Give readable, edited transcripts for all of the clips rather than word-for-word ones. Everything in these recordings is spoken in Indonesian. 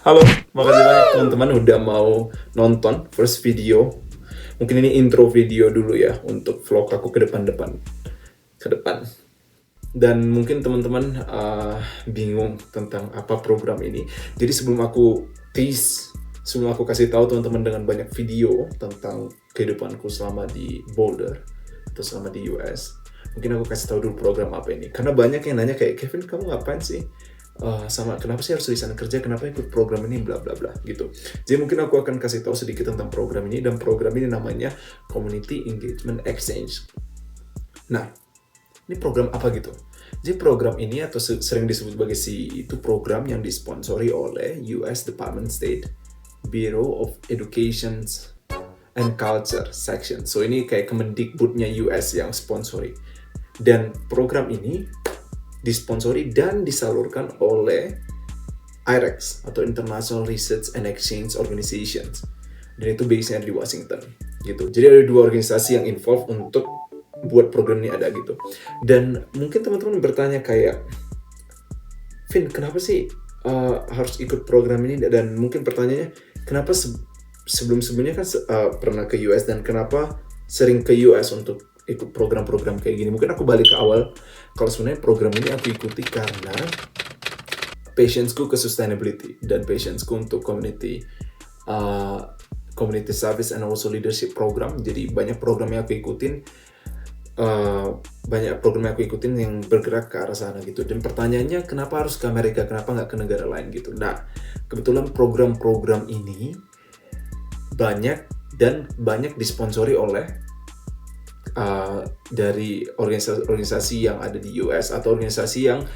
Halo, makasih banyak teman-teman udah mau nonton first video. Mungkin ini intro video dulu ya untuk vlog aku ke depan. Dan mungkin teman-teman bingung tentang apa program ini. Jadi sebelum aku kasih tahu teman-teman dengan banyak video tentang kehidupanku selama di Boulder atau selama di US, mungkin aku kasih tahu dulu program apa ini. Karena banyak yang nanya kayak, Kevin kamu ngapain sih? Sama kenapa sih harus di sana kerja, kenapa ikut program ini, bla bla bla gitu. Jadi mungkin aku akan kasih tahu sedikit tentang program ini, dan program ini namanya Community Engagement Exchange. Nah, ini program apa gitu? Jadi program ini atau sering disebut sebagai itu program yang disponsori oleh US Department of State Bureau of Education and Culture Section. So ini kayak Kemendikbudnya US yang sponsori. Dan program ini disponsori dan disalurkan oleh IREX atau International Research and Exchange Organizations, dan itu base-nya di Washington gitu. Jadi ada dua organisasi yang involved untuk buat program ini ada gitu. Dan mungkin teman-teman bertanya kayak, Vin kenapa sih harus ikut program ini? Dan mungkin pertanyaannya, kenapa sebelum-sebelumnya kan pernah ke US, dan kenapa sering ke US untuk ikut program-program kayak gini? Mungkin aku balik ke awal. Kalau sebenarnya program ini aku ikuti karena passion-ku ke sustainability dan passion-ku untuk community service and also leadership program. Jadi banyak program yang aku ikutin, yang bergerak ke arah sana gitu. Dan pertanyaannya, kenapa harus ke Amerika, kenapa nggak ke negara lain gitu? Nah, kebetulan program-program ini banyak disponsori oleh dari organisasi yang ada di US atau organisasi yang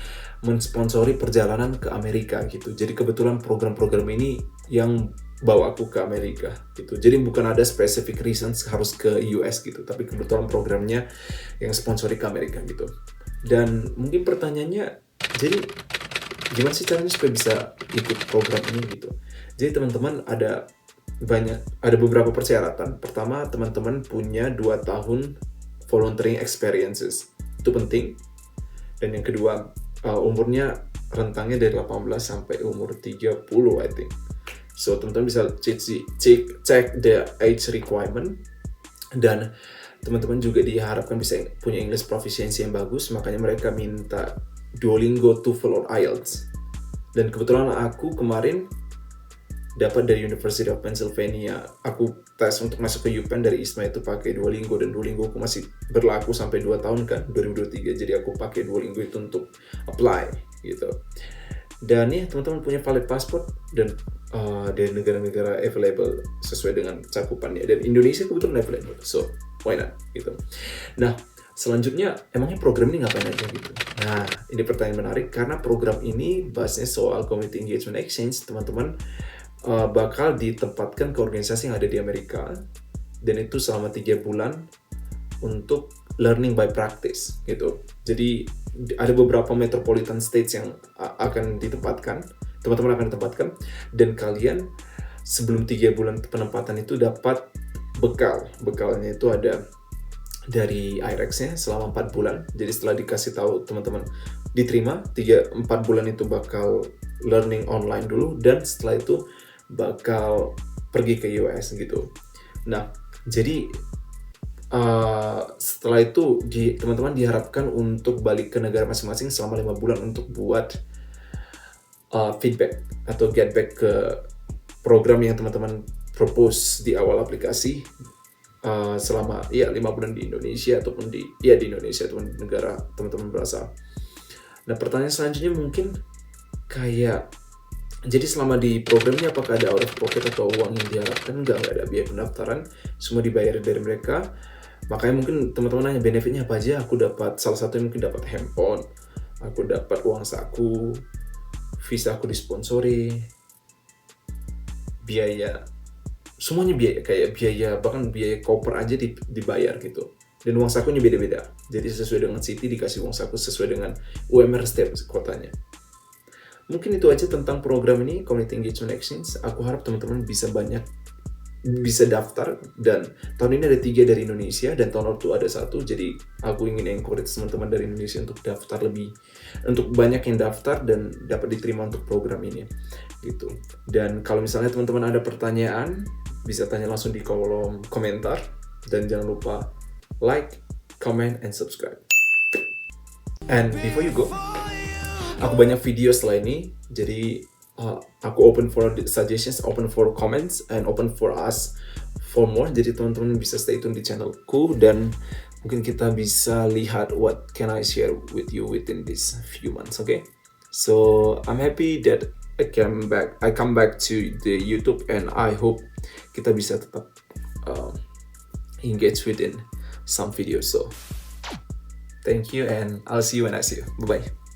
mensponsori perjalanan ke Amerika gitu. Jadi kebetulan program-program ini yang bawa aku ke Amerika gitu. Jadi bukan ada specific reasons harus ke US gitu, tapi kebetulan programnya yang sponsori ke Amerika gitu. Dan mungkin pertanyaannya, jadi gimana sih caranya supaya bisa ikut program ini gitu? Jadi teman-teman ada beberapa persyaratan. Pertama, teman-teman punya 2 tahun volunteering experiences. Itu penting. Dan yang kedua, umurnya rentangnya dari 18 sampai umur 30, I think. So, teman-teman bisa cek the age requirement. Dan teman-teman juga diharapkan bisa punya English proficiency yang bagus. Makanya mereka minta Duolingo, TOEFL, or IELTS. Dan kebetulan aku kemarin dapat dari University of Pennsylvania. Aku tes untuk masuk ke UPenn dari ISMA itu pakai Duolingo, dan Duolingo aku masih berlaku sampai 2 tahun kan, 2023. Jadi aku pakai Duolingo itu untuk apply gitu. Dan ya, teman-teman punya valid passport dan dari negara-negara available sesuai dengan cakupannya. Dan Indonesia kebetulan available, so why not gitu. Nah, selanjutnya, emangnya program ini ngapain aja gitu? Nah, ini pertanyaan menarik karena program ini bahasnya soal Community Engagement Exchange. Teman-teman bakal ditempatkan ke organisasi yang ada di Amerika, dan itu selama 3 bulan untuk learning by practice gitu. Jadi ada beberapa metropolitan states yang akan ditempatkan, teman-teman akan ditempatkan, dan kalian sebelum 3 bulan penempatan itu dapat bekalnya itu ada dari IREX-nya selama 4 bulan. Jadi setelah dikasih tahu teman-teman diterima, 3-4 bulan itu bakal learning online dulu, dan setelah itu bakal pergi ke US gitu. Nah, jadi setelah itu teman-teman diharapkan untuk balik ke negara masing-masing selama 5 bulan untuk buat feedback atau get back ke program yang teman-teman propose di awal aplikasi selama 5 bulan di Indonesia ataupun di Indonesia ataupun di negara teman-teman berasal. Nah, pertanyaan selanjutnya mungkin kayak, jadi selama di program ini apakah ada out of pocket atau uang yang diharapkan? Nggak ada biaya pendaftaran, semua dibayar dari mereka. Makanya mungkin teman-teman nanya benefitnya apa aja. Aku dapat, salah satunya mungkin dapat handphone, aku dapat uang saku, visa aku disponsori, biaya, semuanya biaya, kayak biaya, bahkan biaya koper aja dibayar gitu. Dan uang sakunya beda-beda. Jadi sesuai dengan city dikasih uang saku sesuai dengan UMR setiap kotanya. Mungkin itu aja tentang program ini, Community Engagement Exchange. Aku harap teman-teman bisa banyak bisa daftar, dan tahun ini ada 3 dari Indonesia dan tahun lalu ada 1. Jadi aku ingin encourage teman-teman dari Indonesia untuk daftar lebih, untuk banyak yang daftar dan dapat diterima untuk program ini gitu. Dan kalau misalnya teman-teman ada pertanyaan, bisa tanya langsung di kolom komentar, dan jangan lupa like, comment, and subscribe. And before you go, aku banyak video setelah ini, jadi aku open for suggestions, open for comments, and open for us for more. Jadi teman-teman bisa stay tune di channelku, dan mungkin kita bisa lihat what can I share with you within these few months. Okay, so I'm happy that I come back to the YouTube, and I hope kita bisa tetap engage within some videos. So thank you, and I'll see you when I see you. Bye bye.